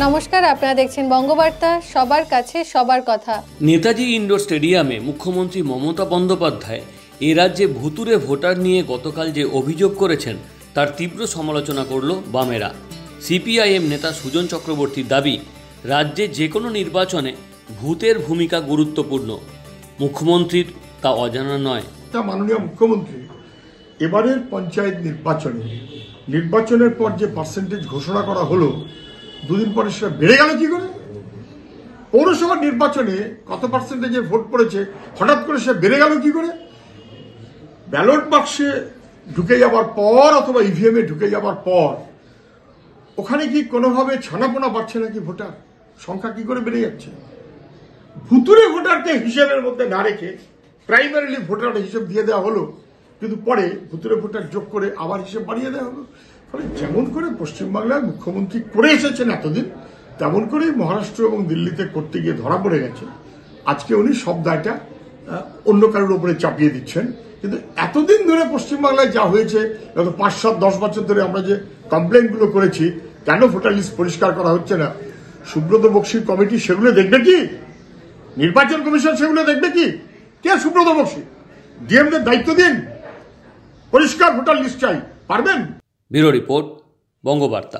নমস্কার, আপনারা দেখছেন বঙ্গবার্তা, সবার কাছে সবার কথা। নেতাজি ইন্ডোর স্টেডিয়ামে মুখ্যমন্ত্রী মমতা বন্দ্যোপাধ্যায় এ রাজ্যে ভুতুড়ে ভোটার নিয়ে গতকাল যে অভিযোগ করেছেন তার তীব্র সমালোচনা করল বামেরা। সিপিআইএম নেতা সুজন চক্রবর্তীর দাবি, রাজ্যে যে কোনো নির্বাচনে ভূতের ভূমিকা গুরুত্বপূর্ণ, মুখ্যমন্ত্রীর তা অজানা নয়। মাননীয় মুখ্যমন্ত্রী এবারের পঞ্চায়েত নির্বাচনের পর যে পার্সেন্টেজ ঘোষণা করা হলো, দুদিন পরে সেটা বেড়ে গেল কি করে? পৌরসভার নির্বাচনে কত পার্সেন্টেজে ভোট পড়েছে, হঠাৎ করে সে বেড়ে গেল কি করে? ব্যালট বাক্সে ঢুকে যাবার পর অথবা ইভিএম এ ঢুকে যাবার পর ওখানে কি কোনোভাবে ছানাপোনা বাড়ছে নাকি? ভোটার সংখ্যা কি করে বেড়ে যাচ্ছে? ভুতুরে ভোটারকে হিসেবের মধ্যে না রেখে প্রাইমারিলি ভোটার হিসেব দিয়ে দেওয়া হলো, কিন্তু পরে ভুতুরে ভোটার যোগ করে আবার হিসেব বাড়িয়ে দেওয়া হলো। ফলে যেমন করে পশ্চিমবাংলার মুখ্যমন্ত্রী করে এসেছেন এতদিন, তেমন করেই মহারাষ্ট্র এবং দিল্লিতে করতে গিয়ে ধরা পড়ে গেছে। আজকে উনি সব দায়টা অন্য কারোর উপরে চাপিয়ে দিচ্ছেন। কিন্তু এতদিন ধরে পশ্চিমবাংলায় যা হয়েছে, গত 5-7-10 বছর ধরে আমরা যে কমপ্লেনগুলো করেছি, কেন ভোটার লিস্ট পরিষ্কার করা হচ্ছে না, সুব্রত বক্সির কমিটি সেগুলো দেখবে কি? নির্বাচন কমিশন সেগুলো দেখবে কি? কে সুব্রত বক্সি? ডিএমদের দায়িত্ব দিন, পরিষ্কার ভোটার লিস্ট চাই, পারবেন? Bureau report, Bangabarta.